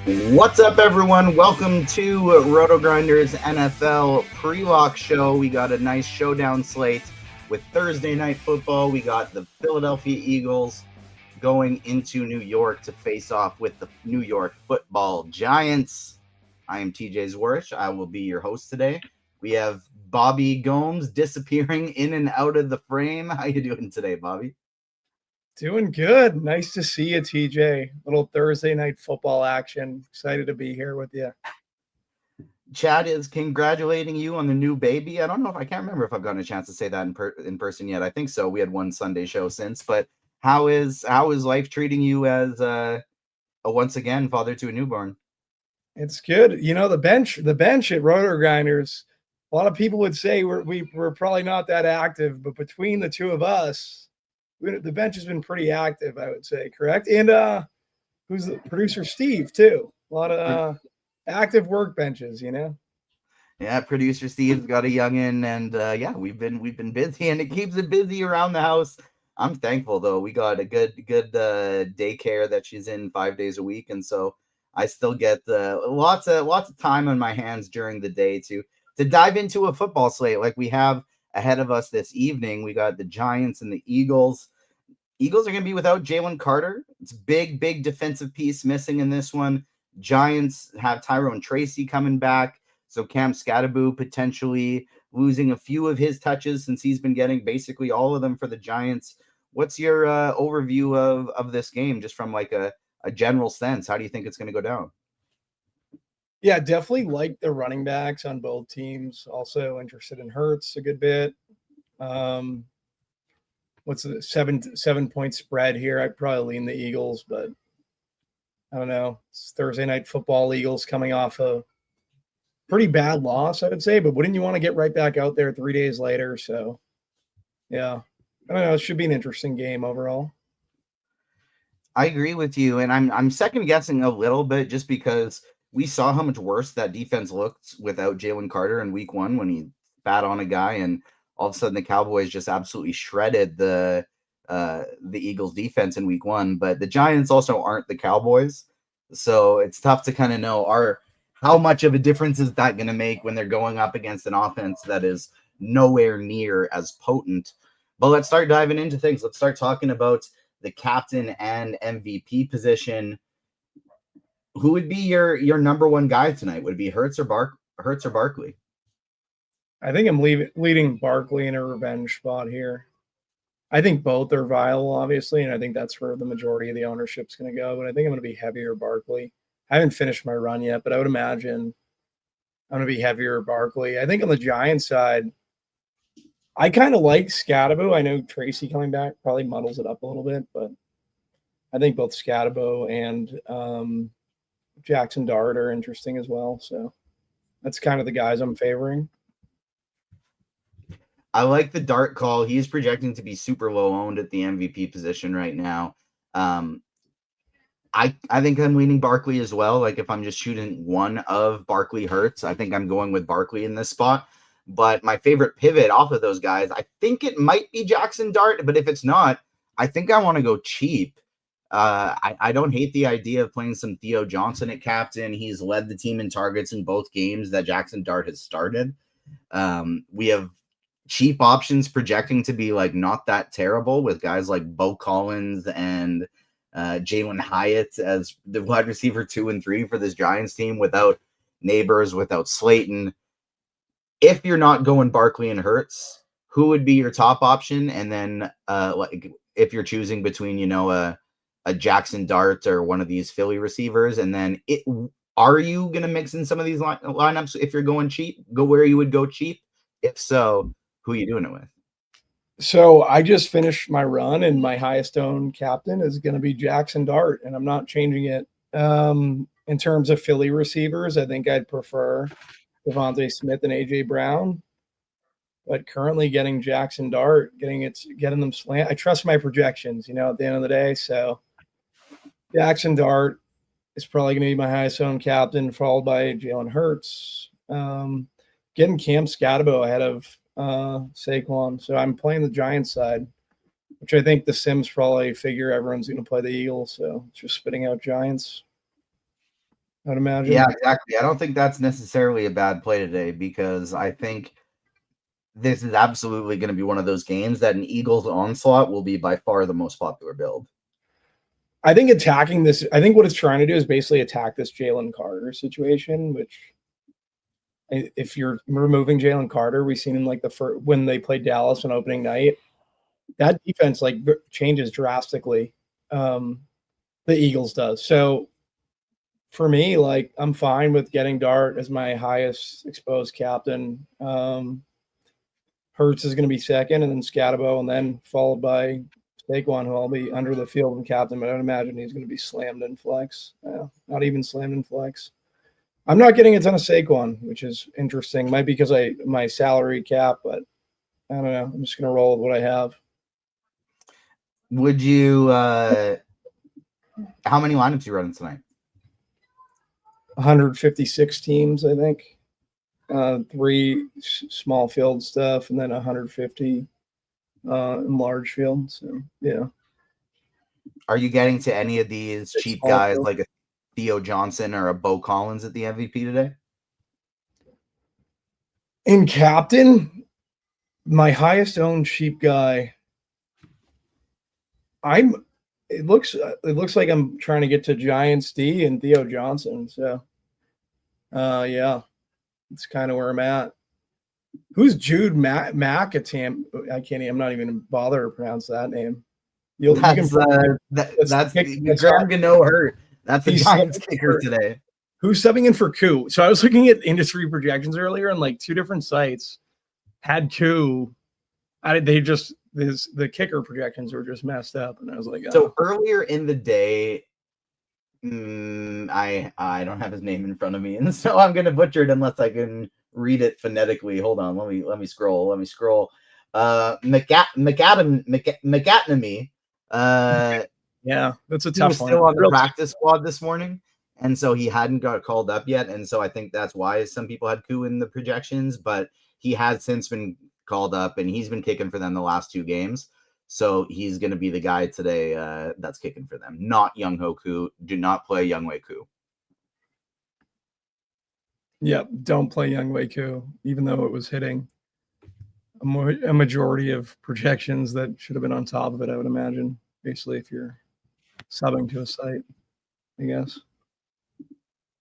What's up, everyone? Welcome to RotoGrinders NFL pre-lock show. We got a nice showdown slate with Thursday Night Football. We got the Philadelphia Eagles going into New York to face off with the New York Football Giants. I am TJ Zwarych. I will be your host today. We have Bobby Gomes disappearing in and out of the frame. How you doing today, Bobby? Doing good. Nice to see you, TJ. Little Thursday night football action. Excited to be here with you. Chad is congratulating you on the new baby. I can't remember if I've gotten a chance to say that in person yet. I think so. We had one Sunday show since, but how is life treating you as a once again father to a newborn? It's good. You know, the bench at RotoGrinders, a lot of people would say we're probably not that active, but between the two of us, the bench has been pretty active, I would say, correct? And who's the producer? Steve, too. A lot of active workbenches, you know? Yeah, producer Steve's got a youngin', and we've been busy, and it keeps it busy around the house. I'm thankful, though. We got a good daycare that she's in 5 days a week, and so I still get lots of time on my hands during the day to dive into a football slate like we have ahead of us this evening. We got the Giants and the Eagles. Eagles are going to be without Jalen Carter. It's big defensive piece missing in this one. Giants have Tyrone Tracy coming back. So Cam Scatterbo potentially losing a few of his touches since he's been getting basically all of them for the Giants. What's your overview of this game just from like a general sense? How do you think it's going to go down? Yeah, definitely like the running backs on both teams. Also interested in Hurts a good bit. What's the 7-point spread here? I'd probably lean the Eagles, but I don't know. It's Thursday Night Football. Eagles coming off a pretty bad loss, I would say, but wouldn't you want to get right back out there 3 days later? So, yeah, I don't know. It should be an interesting game overall. I agree with you, and I'm second guessing a little bit just because we saw how much worse that defense looked without Jalen Carter in week 1 when he spat on a guy, and all of a sudden the Cowboys just absolutely shredded the Eagles defense in week 1. But the Giants also aren't the Cowboys, so it's tough to kind of know how much of a difference is that going to make when they're going up against an offense that is nowhere near as potent. But let's start diving into things. Let's start talking about the captain and MVP position. Who would be your number one guy tonight? Would it be Hurts or Barkley? I think I'm leading Barkley in a revenge spot here. I think both are viable, obviously, and I think that's where the majority of the ownership's going to go. But I think I'm going to be heavier Barkley. I haven't finished my run yet, but I would imagine I'm going to be heavier Barkley. I think on the Giants side, I kind of like Scatterbo. I know Tracy coming back probably muddles it up a little bit, but I think both Scatterbo and Jackson Dart are interesting as well. So that's kind of the guys I'm favoring. I like the Dart call. He's projecting to be super low owned at the MVP position right now. I think I'm leaning Barkley as well. Like if I'm just shooting one of Barkley Hurts, I think I'm going with Barkley in this spot. But my favorite pivot off of those guys, I think it might be Jackson Dart. But if it's not, I think I want to go cheap. I don't hate the idea of playing some Theo Johnson at captain. He's led the team in targets in both games that Jackson Dart has started. We have cheap options projecting to be like not that terrible with guys like Bo Collins and Jalen Hyatt as the wide receiver 2 and 3 for this Giants team without Neighbors, without Slayton. If you're not going Barkley and Hurts, who would be your top option? And then like if you're choosing between, a Jackson Dart or one of these Philly receivers, and then are you going to mix in some of these lineups if you're going cheap? Go where you would go cheap? If so, who are you doing it with? So I just finished my run, and my highest owned captain is going to be Jackson Dart, and I'm not changing it. In terms of Philly receivers, I think I'd prefer Devontae Smith and AJ Brown, but currently getting Jackson Dart, getting them slant. I trust my projections, at the end of the day. So Jackson Dart is probably going to be my highest owned captain, followed by Jalen Hurts. Getting Cam Scatterbo ahead of Saquon. So I'm playing the Giants side, which I think the Sims probably figure everyone's going to play the Eagles. So it's just spitting out Giants. I'd imagine. Yeah, exactly. I don't think that's necessarily a bad play today because I think this is absolutely going to be one of those games that an Eagles onslaught will be by far the most popular build. I think attacking this, I think what it's trying to do is basically attack this Jalen Carter situation, which if you're removing Jalen Carter, we've seen him like when they played Dallas on opening night, that defense like changes drastically. The Eagles does. So for me, like I'm fine with getting Dart as my highest exposed captain. Hurts is going to be second, and then Scatabo, and then followed by Saquon, who I'll be under the field and captain, but I would imagine he's going to be slammed in flex. Not even slammed in flex. I'm not getting a ton of Saquon, which is interesting. Might be because my salary cap, but I don't know. I'm just going to roll with what I have. Would you? How many lineups you running tonight? 156 teams, I think. 3 small field stuff, and then 150 in large field. So yeah. Are you getting to any of these cheap guys like a Theo Johnson or a Bo Collins at the MVP today? In captain, my highest owned cheap guy. It looks like I'm trying to get to Giants D and Theo Johnson. So yeah, it's kind of where I'm at. Who's Jude Macatam? I'm not even bother to pronounce that name. That's Graham Gano hurt. That's the Giants kicker today. Who's subbing in for Koo? So I was looking at industry projections earlier, and like 2 different sites had Koo. The kicker projections were just messed up, and I was like, oh. So earlier in the day, I don't have his name in front of me, and so I'm gonna butcher it unless I can read it phonetically. Hold on, let me scroll. McAtnamy. Yeah, that's a tough one. Still on the practice squad this morning, and so he hadn't got called up yet, and so I think that's why some people had Koo in the projections, but he has since been called up, and he's been kicking for them the last 2 games. So he's going to be the guy today that's kicking for them, not Young Ho Koo. Do not play Young Wei Koo. Yep, don't play Young Wei Koo, even though it was hitting a majority of projections that should have been on top of it, I would imagine, basically, if you're subbing to a site, I guess.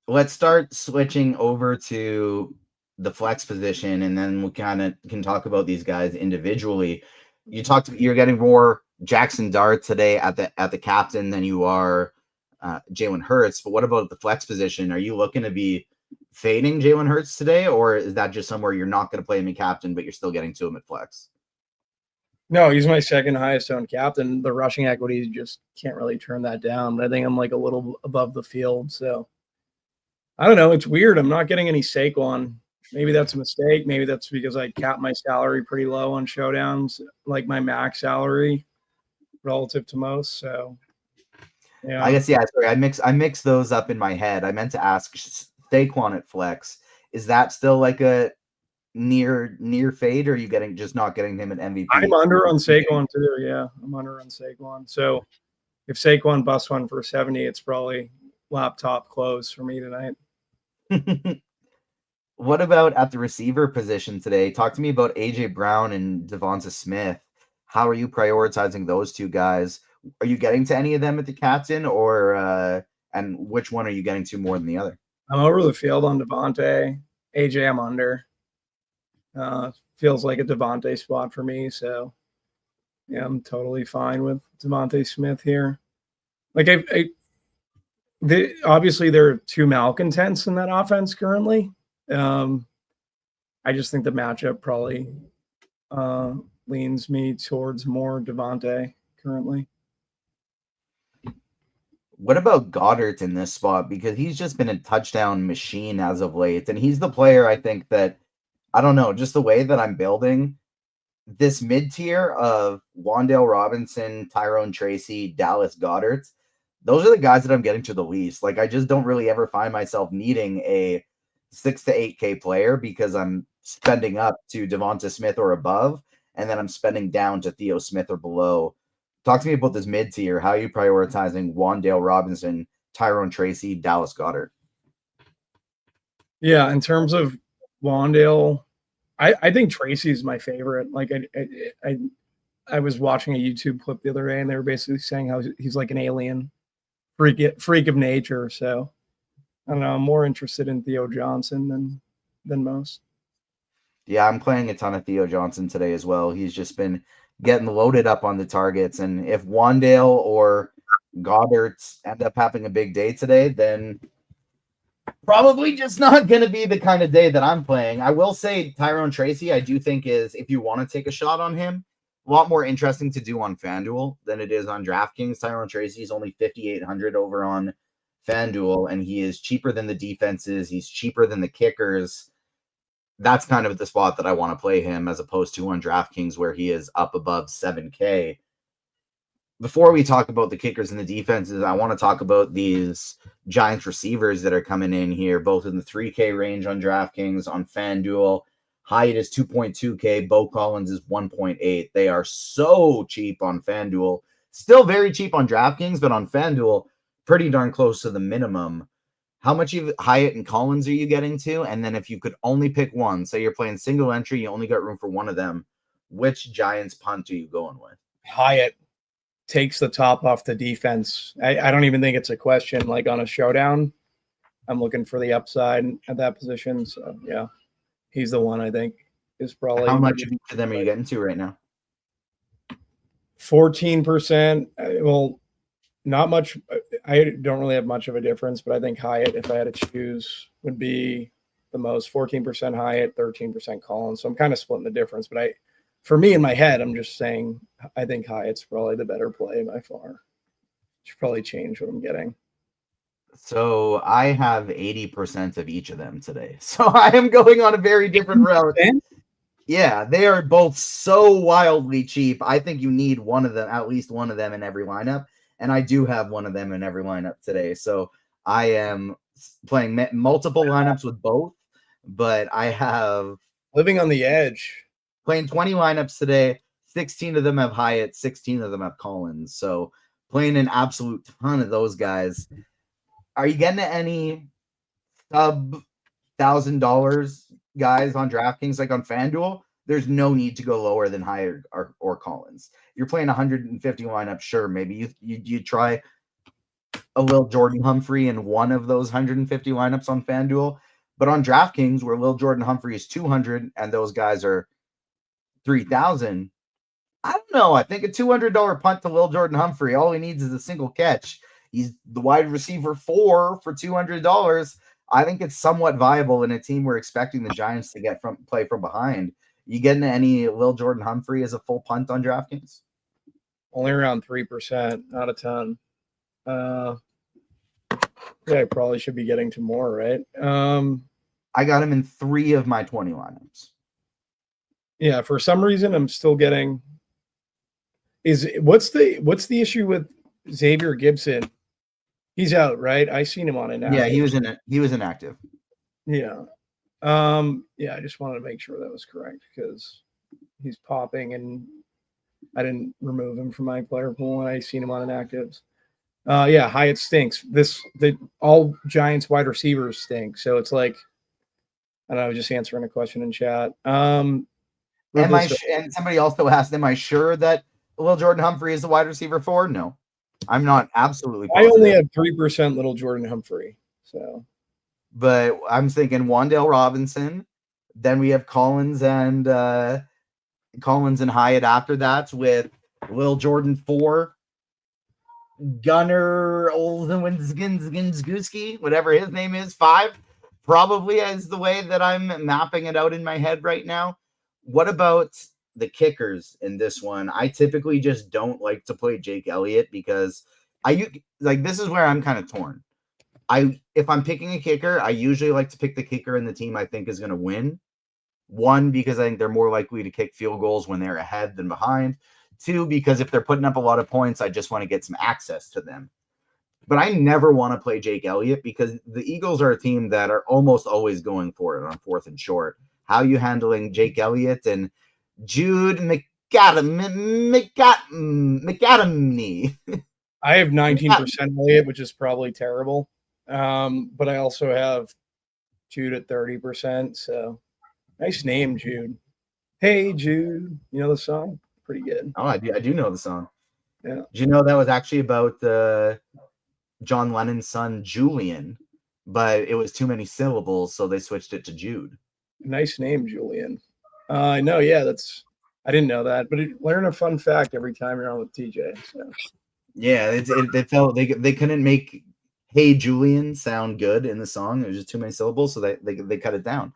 Let's start switching over to the flex position, and then we kind of can talk about these guys individually. You're getting more Jackson Dart today at the captain than you are Jalen Hurts. But what about the flex position? Are you looking to be fading Jalen Hurts today, or is that just somewhere you're not going to play him in captain, but you're still getting to him at flex? No, he's my second highest owned captain. The rushing equity just can't really turn that down. But I think I'm like a little above the field. So I don't know. It's weird. I'm not getting any Saquon. Maybe that's a mistake. Maybe that's because I capped my salary pretty low on showdowns, like my max salary relative to most. So, yeah. I guess, yeah, sorry. I mix those up in my head. I meant to ask Saquon at flex. Is that still like a near fade, or are you just not getting him an MVP? I'm under on Saquon too. Yeah, I'm under on Saquon. So if Saquon busts one for 70, it's probably laptop close for me tonight. What about at the receiver position today? Talk to me about AJ Brown and Devonta Smith. How are you prioritizing those 2 guys? Are you getting to any of them at the captain, or and which one are you getting to more than the other? I'm over the field on Devontae. AJ, I'm under. Feels like a Devontae spot for me, so yeah, I'm totally fine with Devonta Smith here. Like obviously there are 2 malcontents in that offense currently. I just think the matchup probably leans me towards more Devontae currently. What about Goddard in this spot? Because he's just been a touchdown machine as of late, and he's the player I think that, I don't know, just the way that I'm building this mid-tier of Wan'Dale Robinson, Tyrone Tracy, Dallas Goedert, those are the guys that I'm getting to the least. Like, I just don't really ever find myself needing a 6 to 8K player because I'm spending up to Devonta Smith or above, and then I'm spending down to Theo Smith or below. Talk to me about this mid-tier. How are you prioritizing Wan'Dale Robinson, Tyrone Tracy, Dallas Goedert? Yeah, in terms of Wandale, I think Tracy's my favorite. Like I was watching a YouTube clip the other day, and they were basically saying how he's like an alien, freak of nature. So I don't know. I'm more interested in Theo Johnson than most. Yeah, I'm playing a ton of Theo Johnson today as well. He's just been getting loaded up on the targets, and if Wandale or Goddard end up having a big day today, then probably just not going to be the kind of day that I'm playing. I will say Tyrone Tracy, I do think is, if you want to take a shot on him, a lot more interesting to do on FanDuel than it is on DraftKings. Tyrone Tracy is only 5,800 over on FanDuel, and he is cheaper than the defenses. He's cheaper than the kickers. That's kind of the spot that I want to play him, as opposed to on DraftKings where he is up above 7K. Before we talk about the kickers and the defenses, I want to talk about these Giants receivers that are coming in here, both in the 3K range on DraftKings, on FanDuel. Hyatt is 2.2K. Bo Collins is 1.8. They are so cheap on FanDuel. Still very cheap on DraftKings, but on FanDuel, pretty darn close to the minimum. How much of Hyatt and Collins are you getting to? And then if you could only pick one, say you're playing single entry, you only got room for one of them, which Giants punt are you going with? Hyatt takes the top off the defense. I don't even think it's a question. Like on a showdown, I'm looking for the upside at that position. So yeah, he's the one I think is probably. How much of each of them are you getting to right now? 14%. Well, not much. I don't really have much of a difference, but I think Hyatt, if I had to choose, would be the most. 14% Hyatt, 13% Collins. So I'm kind of splitting the difference. But for me in my head, I'm just saying I think Hyatt's probably the better play by far. Should probably change what I'm getting. So I have 80% of each of them today. So I am going on a very different route. Yeah, they are both so wildly cheap. I think you need one of them, at least one of them in every lineup. And I do have one of them in every lineup today. So I am playing multiple lineups with both, but I have living on the edge. Playing 20 lineups today. 16 of them have Hyatt, 16 of them have Collins. So playing an absolute ton of those guys. Are you getting any sub $1,000 guys on DraftKings like on FanDuel? There's no need to go lower than Hyatt or Collins. You're playing 150 lineups, sure. Maybe you try a Lil Jordan Humphrey in one of those 150 lineups on FanDuel. But on DraftKings, where Lil Jordan Humphrey is 200 and those guys are 3,000, I don't know. I think a $200 punt to Lil Jordan Humphrey, all he needs is a single catch. He's the wide receiver 4 for $200. I think it's somewhat viable in a team we're expecting the Giants to play from behind. You getting any Lil Jordan Humphrey as a full punt on DraftKings? Only around 3%, not a ton. Yeah, I probably should be getting to more, right? I got him in 3 of my 20 lineups. Yeah, for some reason I'm still getting. What's the issue with Xavier Gibson? He's out, right? I seen him on inactive. Yeah, he was inactive. Yeah. Yeah, I just wanted to make sure that was correct because he's popping and I didn't remove him from my player pool and I seen him on inactives. Yeah, Hyatt stinks. All Giants wide receivers stink. So it's like, I don't know, I was just answering a question in chat. And somebody also asked, am I sure that Lil Jordan Humphrey is the wide receiver 4? No, I'm not absolutely positive. I only have 3% Little Jordan Humphrey. So, but I'm thinking Wandale Robinson. Then we have Collins and Hyatt after that with Lil Jordan 4. Gunnar Olszewski, whatever his name is, 5, probably is the way that I'm mapping it out in my head right now. What about the kickers in this one? I typically just don't like to play Jake Elliott because this is where I'm kind of torn. If I'm picking a kicker, I usually like to pick the kicker in the team I think is going to win. 1, because I think they're more likely to kick field goals when they're ahead than behind. 2, because if they're putting up a lot of points, I just want to get some access to them. But I never want to play Jake Elliott because the Eagles are a team that are almost always going for it on 4th and short. How are you handling Jake Elliott and Jude McAdamney? I have 19% Elliott, which is probably terrible. But I also have Jude at 30%. So nice name, Jude. Hey, Jude. You know the song? Pretty good. Oh, I do know the song. Yeah. Did you know that was actually about John Lennon's son, Julian, but it was too many syllables, so they switched it to Jude. Nice name, Julian. No, yeah, I didn't know that, but learn a fun fact every time you're on with TJ. So. Yeah, they felt they couldn't make "Hey Julian" sound good in the song. It was just too many syllables, so they cut it down.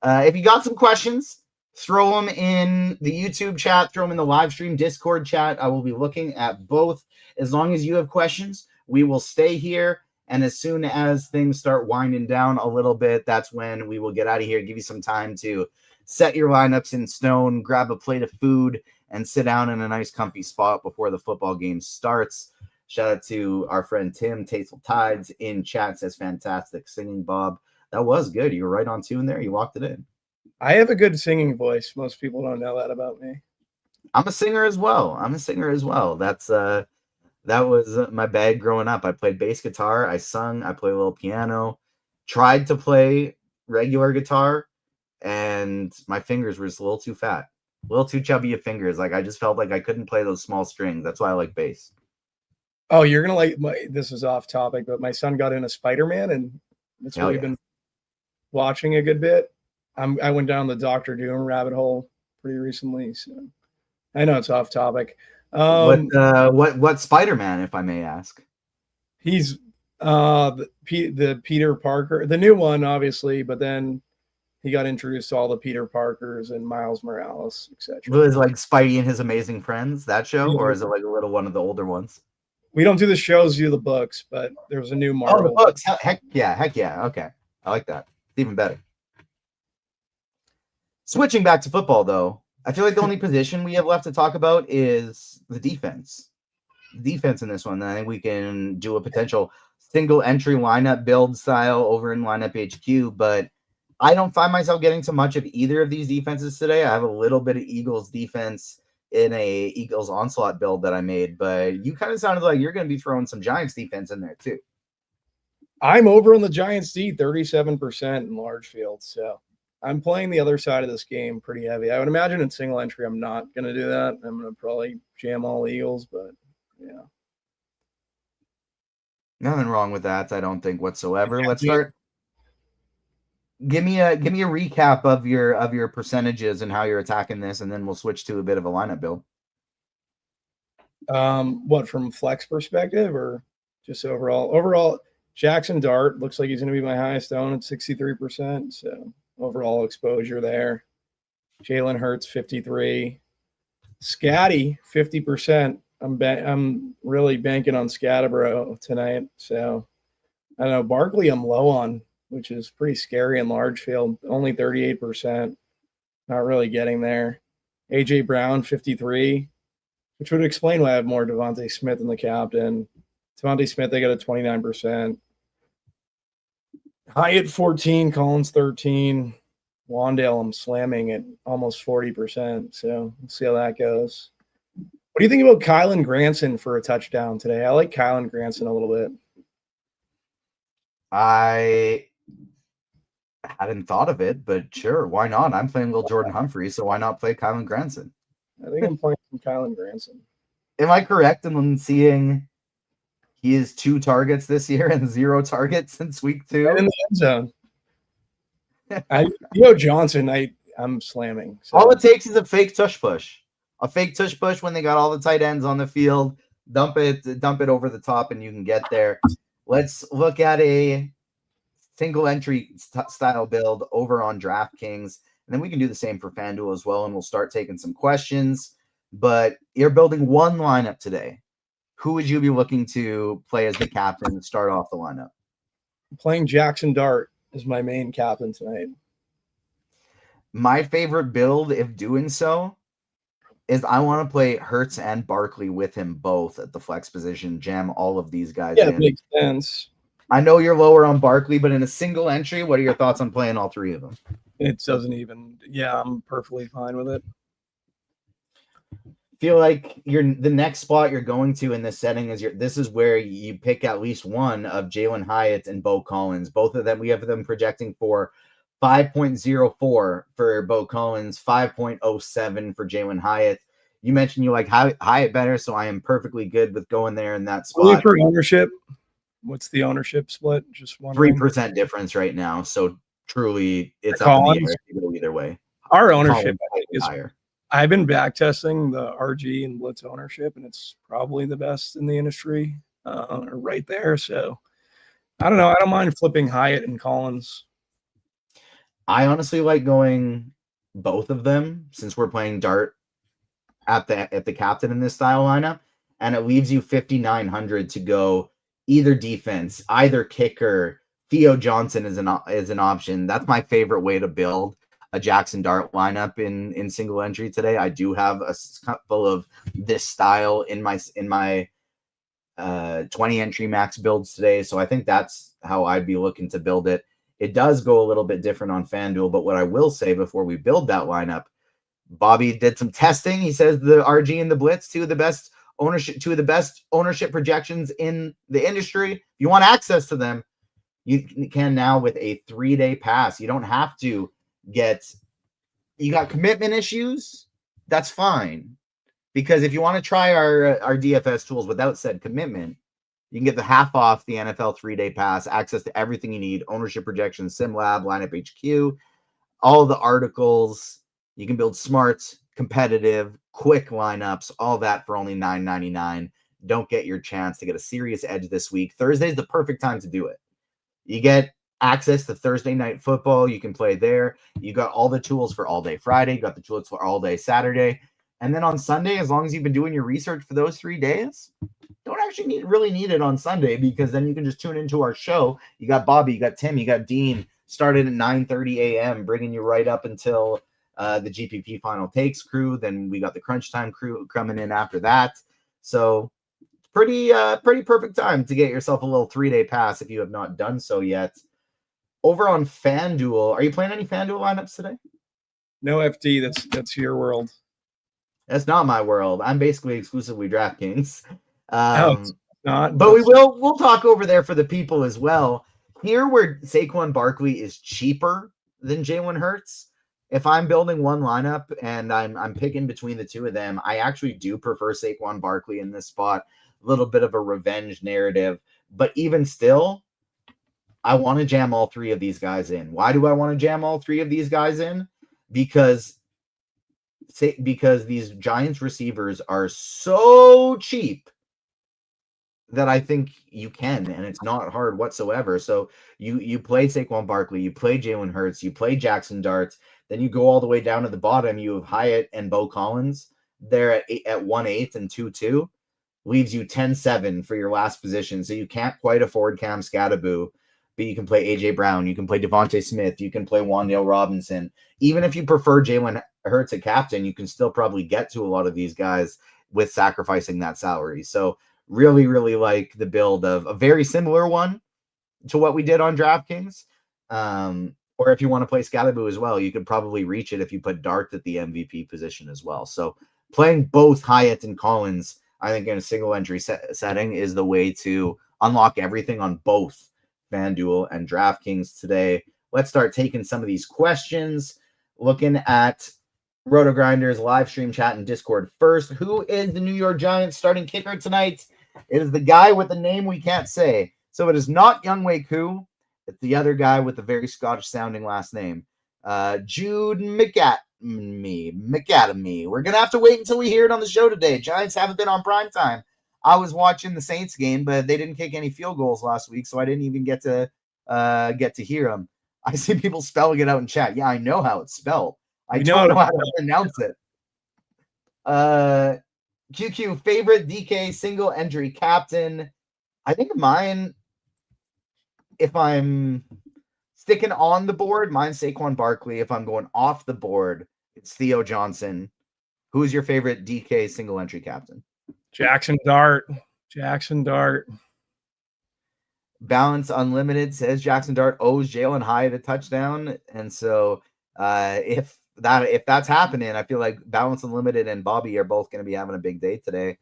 If you got some questions, throw them in the YouTube chat, throw them in the live stream Discord chat. I will be looking at both. As long as you have questions, we will stay here. And as soon as things start winding down a little bit, that's when we will get out of here, give you some time to set your lineups in stone, grab a plate of food, and sit down in a nice comfy spot before the football game starts. Shout out to our friend Tim, Tasteful Tides in chat, says fantastic singing, Bob. That was good. You were right on tune there. You locked it in. I have a good singing voice. Most people don't know that about me. I'm a singer as well. That was my bag growing up. I played bass guitar. I sung. I played a little piano. Tried to play regular guitar, and my fingers were just a little too fat. A little too chubby of fingers. Like I just felt like I couldn't play those small strings. That's why I like bass. Oh, you're gonna this is off topic, but my son got into Spider-Man, and that's what we've been watching a good bit. I went down the Dr. Doom rabbit hole pretty recently, so I know it's off topic. What Spider-Man, if I may ask? He's the Peter Parker, the new one, obviously, but then he got introduced to all the Peter Parkers and Miles Morales, etc. Was it like Spidey and His Amazing Friends, that show, or is it like a little one of the older ones? We don't do the shows, do the books, but there was a new Marvel. Oh, the books. Heck yeah. Okay. I like that. It's even better. Switching back to football, though, I feel like the only position we have left to talk about is the defense. Defense in this one. I think we can do a potential single entry lineup build style over in lineup HQ, but I don't find myself getting to much of either of these defenses today. I have a little bit of Eagles defense in a Eagles onslaught build that I made, but you kind of sounded like you're going to be throwing some Giants defense in there too. I'm over on the Giants D, 37% in large fields, so I'm playing the other side of this game pretty heavy. I would imagine in single entry, I'm not going to do that. I'm going to probably jam all Eagles, but yeah. Nothing wrong with that, I don't think whatsoever. Let's start. Give me a recap of your percentages and how you're attacking this, and then we'll switch to a bit of a lineup build. What, from flex perspective or just overall? Overall, Jackson Dart looks like he's going to be my highest own at 63%. So overall exposure there. Jalen Hurts 53. Scatty 50%. I'm really banking on Scatterbro tonight. So I don't know. Barkley I'm low on, which is pretty scary in large field. Only 38%. Not really getting there. AJ Brown 53, which would explain why I have more Devontae Smith in the captain. Devontae Smith, they got a 29%. Hyatt 14, Collins 13. Wandale, I'm slamming at almost 40%. So we'll see how that goes. What do you think about Kylan Granson for a touchdown today? I like Kylan Granson a little bit. I hadn't thought of it, but sure, why not? I'm playing Will Jordan Humphrey, so why not play Kylan Granson? I think I'm playing some Kylan Granson. Am I correct in seeing he has 2 targets this year and 0 targets since week 2? Right in the end zone. Johnson, I'm slamming. So. All it takes is a fake tush push. A fake tush push when they got all the tight ends on the field. Dump it over the top, and you can get there. Let's look at a single entry style build over on DraftKings, and then we can do the same for FanDuel as well, and we'll start taking some questions. But you're building one lineup today. Who would you be looking to play as the captain to start off the lineup? I'm playing Jackson Dart as my main captain tonight. My favorite build, if doing so, is I want to play Hurts and Barkley with him both at the flex position, jam all of these guys in. Yeah, it makes sense. I know you're lower on Barkley, but in a single entry, what are your thoughts on playing all 3 of them? It doesn't even, I'm perfectly fine with it. feel like the next spot you're going to in this setting is this is where you pick at least one of Jalen Hyatt and Bo Collins. Both of them, we have them projecting for 5.04 for Bo Collins, 5.07 for Jalen Hyatt. You mentioned you like Hyatt better, so I am perfectly good with going there in that spot. For ownership, what's the ownership split? Just 3% difference right now, so truly it's up in the air. You go either way. Our ownership is higher. I've been back testing the RG and Blitz ownership, and it's probably the best in the industry, right there. So I don't know. I don't mind flipping Hyatt and Collins. I honestly like going both of them since we're playing dart at the captain in this style lineup, and it leaves you 5,900 to go either defense, either kicker. Theo Johnson is an option. That's my favorite way to build a Jackson Dart lineup in single entry today. I do have a couple of this style in my 20 entry max builds today, so I think that's how I'd be looking to build it. It does go a little bit different on FanDuel, but what I will say before we build that lineup, Bobby did some testing. He says the RG and the Blitz, two of the best ownership projections in the industry. If you want access to them, you can now with a 3-day pass. You don't have to you got commitment issues. That's fine. Because if you want to try our DFS tools without said commitment, you can get the half off the NFL 3-day pass, access to everything you need, ownership projections, SimLab, lineup HQ, all the articles. You can build smart, competitive, quick lineups, all that for only $9.99. Don't get your chance to get a serious edge this week. Thursday is the perfect time to do it. You get access to Thursday night football. You can play there. You got all the tools for all day Friday. You got the tools for all day Saturday. And then on Sunday, as long as you've been doing your research for those 3 days, don't actually really need it on Sunday, because then you can just tune into our show. You got Bobby, you got Tim, you got Dean, started at 9:30 a.m., bringing you right up until the GPP Final Takes crew. Then we got the Crunch Time crew coming in after that. So pretty perfect time to get yourself a little 3-day pass if you have not done so yet. Over on FanDuel, are you playing any FanDuel lineups today? No FD. That's your world. That's not my world. I'm basically exclusively DraftKings. Not. But we'll talk over there for the people as well. Here, where Saquon Barkley is cheaper than Jalen Hurts, if I'm building one lineup and I'm picking between the two of them, I actually do prefer Saquon Barkley in this spot. A little bit of a revenge narrative, but even still, I want to jam all three of these guys in. Why do I want to jam all three of these guys in? Because these Giants receivers are so cheap that I think you can, and it's not hard whatsoever. So you play Saquon Barkley, you play Jalen Hurts, you play Jackson Dart, then you go all the way down to the bottom. You have Hyatt and Bo Collins there at 1.8 and 2.2, leaves you 10.7 for your last position. So you can't quite afford Cam Scattaboo, but you can play AJ Brown, you can play Devontae Smith, you can play Wan'Dale Robinson. Even if you prefer Jalen Hurts at captain, you can still probably get to a lot of these guys with sacrificing that salary. So really, really like the build of a very similar one to what we did on DraftKings. Or if you want to play Scalaboo as well, you could probably reach it if you put Dart at the MVP position as well. So playing both Hyatt and Collins, I think in a single entry setting is the way to unlock everything on both FanDuel and DraftKings today. Let's start taking some of these questions. Looking at RotoGrinders live stream chat and Discord first. Who is the New York Giants starting kicker tonight? It is the guy with the name we can't say. So it is not Younghoe Koo. It's the other guy with a very Scottish-sounding last name. Jude McAdamy. We're going to have to wait until we hear it on the show today. Giants haven't been on primetime. I was watching the Saints game, but they didn't kick any field goals last week, so I didn't even get to hear them. I see people spelling it out in chat. Yeah, I know how it's spelled. I don't know how to pronounce it. QQ, favorite DK single entry captain. I think mine, if I'm sticking on the board, mine's Saquon Barkley. If I'm going off the board, it's Theo Johnson. Who's your favorite DK single entry captain? Jackson Dart. Balance Unlimited says Jackson Dart owes Jalen Hyatt a touchdown. And so if if that's happening, I feel like Balance Unlimited and Bobby are both going to be having a big day today.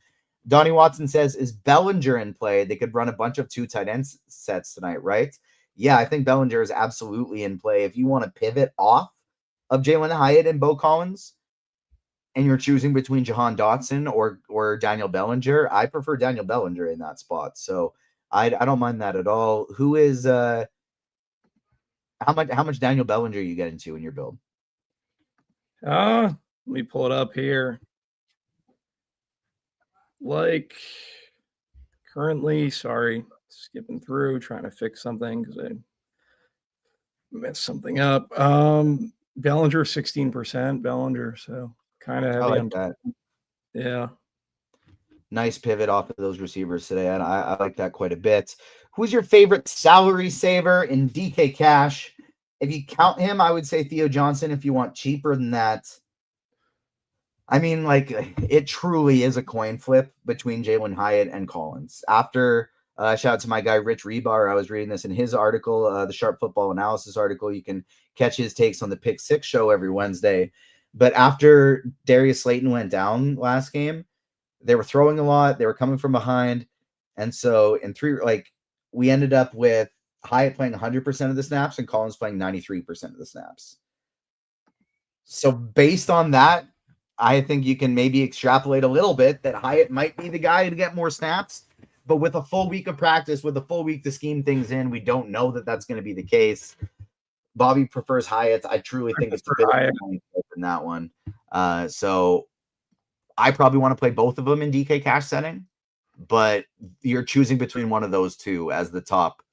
Donnie Watson says, is Bellinger in play? They could run a bunch of 2 tight end sets tonight, right? Yeah, I think Bellinger is absolutely in play. If you want to pivot off of Jalen Hyatt and Bo Collins, and you're choosing between Jahan Dotson or Daniel Bellinger, I prefer Daniel Bellinger in that spot. So I don't mind that at all. Who is how much Daniel Bellinger you get into in your build? Let me pull it up here. Like currently, sorry, skipping through, trying to fix something because I messed something up. Bellinger 16%, Bellinger, so kind of I heavy like on that. Yeah. Nice pivot off of those receivers today, and I like that quite a bit. Who's your favorite salary saver in DK Cash? If you count him, I would say Theo Johnson. If you want cheaper than that, I mean, like, it truly is a coin flip between Jalen Hyatt and Collins. After shout out to my guy Rich Rebar, I was reading this in his article, the Sharp Football Analysis article. You can catch his takes on the Pick Six show every Wednesday. But after Darius Slayton went down last game, they were throwing a lot. They were coming from behind. And so we ended up with Hyatt playing 100% of the snaps and Collins playing 93% of the snaps. So based on that, I think you can maybe extrapolate a little bit that Hyatt might be the guy to get more snaps. But with a full week of practice, with a full week to scheme things in, we don't know that that's going to be the case. Bobby prefers Hyatt. I truly think it's a bit of a coin flip in that one. So I probably want to play both of them in DK Cash setting, but you're choosing between one of those two as the top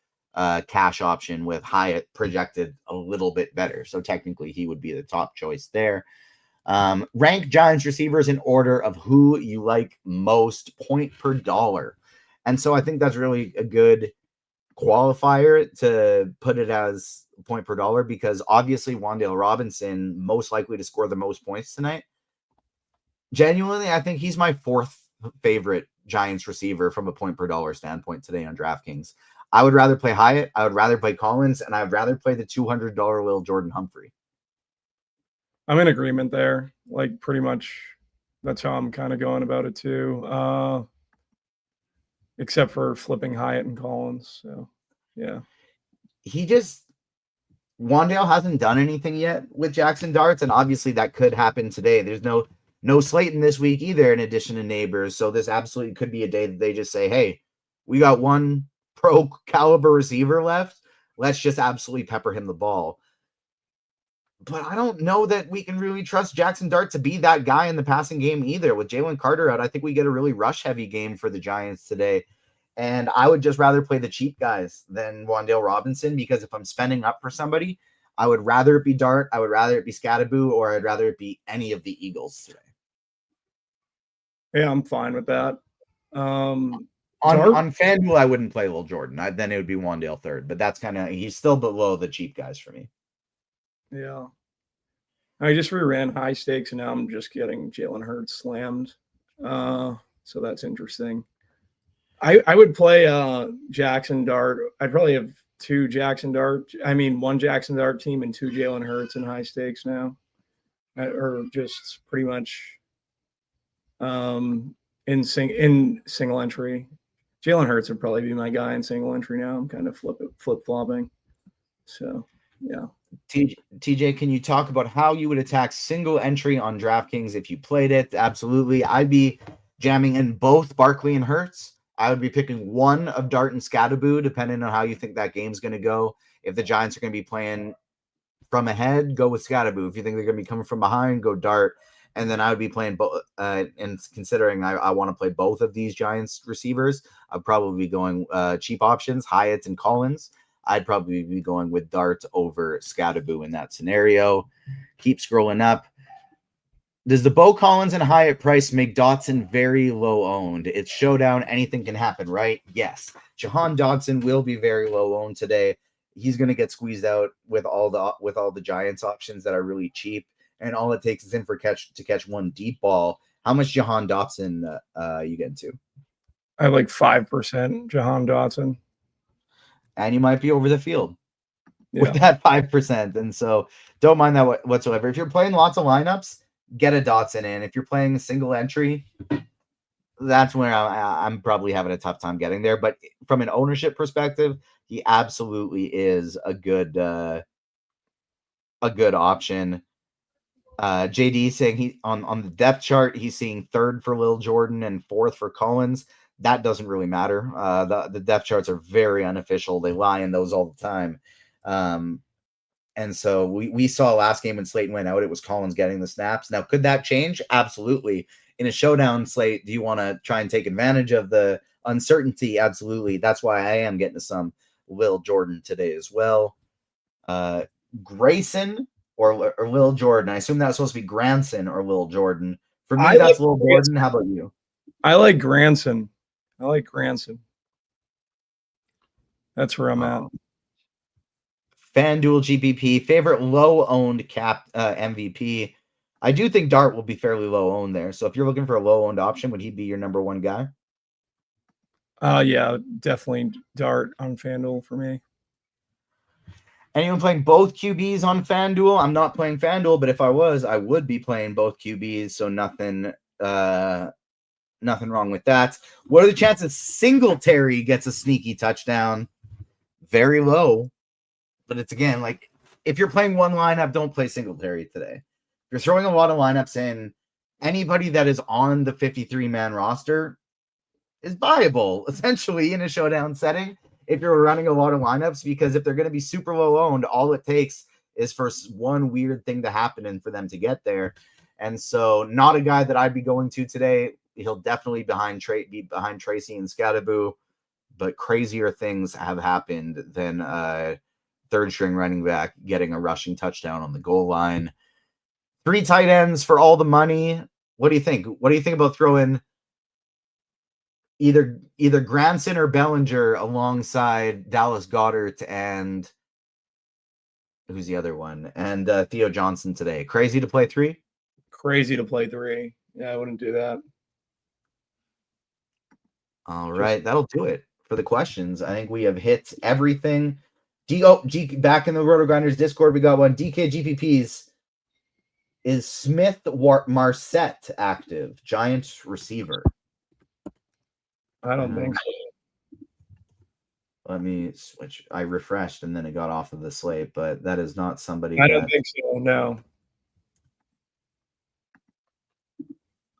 cash option, with Hyatt projected a little bit better. So technically he would be the top choice there. Rank Giants receivers in order of who you like most, point per dollar. And so I think that's really a good qualifier to put it as point per dollar, because obviously Wan'Dale Robinson most likely to score the most points tonight. Genuinely, I think he's my 4th favorite Giants receiver from a point per dollar standpoint today on DraftKings. I would rather play Hyatt, I would rather play Collins, and I would rather play the $200 Lil Jordan Humphrey. I'm in agreement there. Like, pretty much that's how I'm kind of going about it too. Except for flipping Hyatt and Collins. So yeah. Wan'Dale hasn't done anything yet with Jackson Darts, and obviously that could happen today. There's no Slayton this week either, in addition to Neighbors. So this absolutely could be a day that they just say, hey, we got one pro caliber receiver left. Let's just absolutely pepper him the ball. But I don't know that we can really trust Jackson Dart to be that guy in the passing game either. With Jalen Carter out, I think we get a really rush-heavy game for the Giants today. And I would just rather play the cheap guys than Wan'Dale Robinson, because if I'm spending up for somebody, I would rather it be Dart, I would rather it be Scatterboo, or I'd rather it be any of the Eagles today. Yeah, I'm fine with that. On FanDuel, I wouldn't play Lil Jordan. Then it would be Wan'Dale third, but that's he's still below the cheap guys for me. Yeah. I just reran high stakes, and now I'm just getting Jalen Hurts slammed. So that's interesting. I would play Jackson Dart. I'd probably have one Jackson Dart team and 2 Jalen Hurts in high stakes now. Or just pretty much in single entry. Jalen Hurts would probably be my guy in single entry now. I'm kind of flip-flopping. So, yeah. TJ, can you talk about how you would attack single entry on DraftKings if you played it? Absolutely. I'd be jamming in both Barkley and Hurts. I would be picking one of Dart and Scatterboo, depending on how you think that game's going to go. If the Giants are going to be playing from ahead, go with Scatterboo. If you think they're going to be coming from behind, go Dart. And then I would be playing both. And considering I want to play both of these Giants receivers, I'd probably be going cheap options, Hyatt and Collins. I'd probably be going with Dart over Scatterboo in that scenario. Keep scrolling up. Does the Bo Collins and Hyatt price make Dotson very low owned? It's showdown. Anything can happen, right? Yes. Jahan Dotson will be very low owned today. He's going to get squeezed out with all the Giants options that are really cheap, and all it takes is him to catch one deep ball. How much Jahan Dotson you get into? I have like 5% Jahan Dotson. And you might be over the field. with that 5%. And so don't mind that whatsoever. If you're playing lots of lineups, get a Dotson in. If you're playing a single entry, that's where I'm probably having a tough time getting there. But from an ownership perspective, he absolutely is a good option. JD saying he on the depth chart, he's seeing third for Lil Jordan and fourth for Collins. That doesn't really matter. The depth charts are very unofficial. They lie in those all the time. And so we saw last game when Slayton went out, it was Collins getting the snaps. Now, could that change? Absolutely. In a showdown slate, do you want to try and take advantage of the uncertainty? Absolutely. That's why I am getting to some Lil Jordan today as well. Grayson or Lil Jordan. I assume that's supposed to be Granson or Lil Jordan. For me, that's Lil Jordan. How about you? I like Granson. That's where I'm at. FanDuel GPP, favorite low-owned cap MVP. I do think Dart will be fairly low-owned there. So if you're looking for a low-owned option, would he be your number one guy? Yeah, definitely Dart on FanDuel for me. Anyone playing both QBs on FanDuel? I'm not playing FanDuel, but if I was, I would be playing both QBs. So nothing wrong with that. What are the chances Singletary gets a sneaky touchdown? Very low. But it's again, like if you're playing one lineup, don't play Singletary today. If you're throwing a lot of lineups in, anybody that is on the 53-man roster is viable, essentially, in a showdown setting. If you're running a lot of lineups, because if they're going to be super low owned, all it takes is for one weird thing to happen and for them to get there. And so not a guy that I'd be going to today. He'll definitely be behind Tracy and Scadaboo, but crazier things have happened than third string running back getting a rushing touchdown on the goal line. 3 tight ends for all the money. What do you think? What do you think about throwing either Granson or Bellinger alongside Dallas Goedert and who's the other one? And Theo Johnson today. Crazy to play 3? Crazy to play 3. Yeah, I wouldn't do that. All right, that'll do it for the questions. I think we have hit everything. Back in the RotoGrinders Discord, we got one. DK GPPs. Is Smith Marset active? Giants receiver. I don't think so. Let me switch. I refreshed and then it got off of the slate, but that is not somebody. I don't think so. No.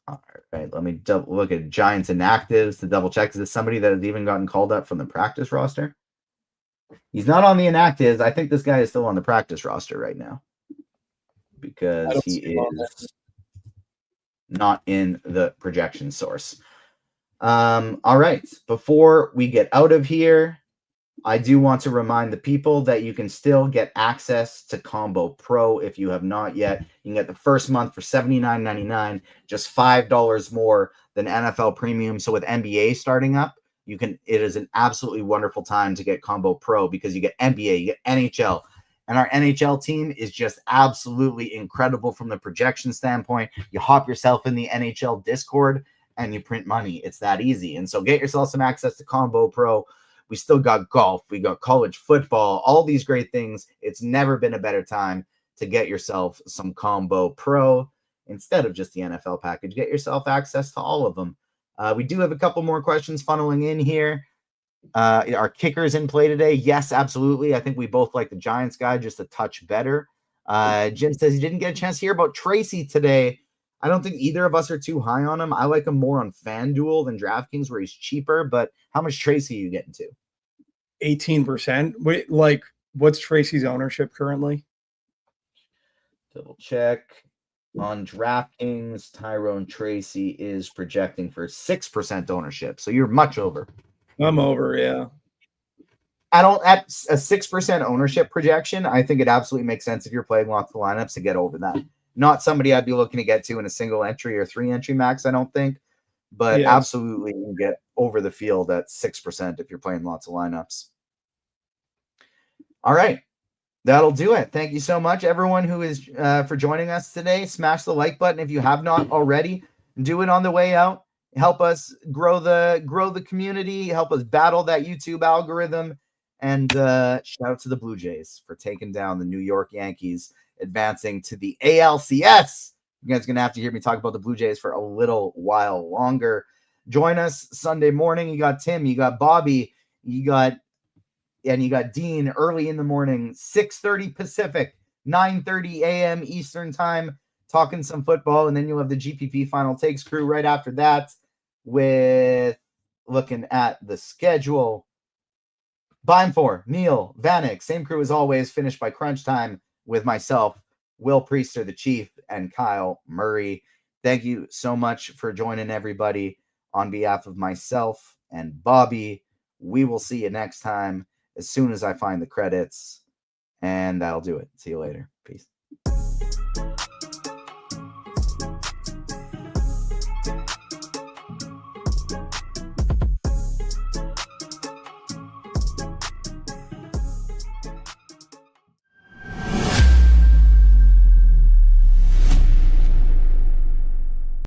All right. Let me look at Giants inactives to double check. Is this somebody that has even gotten called up from the practice roster? He's not on the inactives. I think this guy is still on the practice roster right now because he is not in the projection source. All right. Before we get out of here, I do want to remind the people that you can still get access to Combo Pro if you have not yet. You can get the first month for $79.99, just $5 more than NFL Premium. So with NBA starting up, it is an absolutely wonderful time to get Combo Pro because you get NBA, you get NHL, and our NHL team is just absolutely incredible from the projection standpoint. You hop yourself in the NHL Discord and you print money. It's that easy. And so get yourself some access to Combo Pro. We still got golf. We got college football, all these great things. It's never been a better time to get yourself some Combo Pro instead of just the NFL package. Get yourself access to all of them. We do have a couple more questions funneling in here. Are kickers in play today? Yes, absolutely. I think we both like the Giants guy just a touch better. Jim says he didn't get a chance to hear about Tracy today. I don't think either of us are too high on him. I like him more on FanDuel than DraftKings where he's cheaper, but how much Tracy are you getting to? 18%. Wait, like what's Tracy's ownership currently? Double check. On DraftKings, Tyrone Tracy is projecting for 6% ownership. So you're much over. I'm over, yeah. At a 6% ownership projection, I think it absolutely makes sense if you're playing lots of lineups to get over that. Not somebody I'd be looking to get to in a single entry or 3 entry max, I don't think. But absolutely you can get over the field at 6% if you're playing lots of lineups. All right. That'll do it. Thank you so much, everyone who is for joining us today. Smash the like button if you have not already. Do it on the way out. Help us grow the community. Help us battle that YouTube algorithm. And shout out to the Blue Jays for taking down the New York Yankees, advancing to the ALCS. You guys are going to have to hear me talk about the Blue Jays for a little while longer. Join us Sunday morning. You got Tim, you got Bobby, you got Dean early in the morning, 6:30 Pacific, 9:30 a.m. Eastern time, talking some football. And then you'll have the GPP Final Takes crew right after that with looking at the schedule. Bime for Neil Vanek, same crew as always, finished by crunch time with myself, Will Priester, the Chief, and Kyle Murray. Thank you so much for joining everybody. On behalf of myself and Bobby, we will see you next time as soon as I find the credits, and that'll do it. See you later. Peace.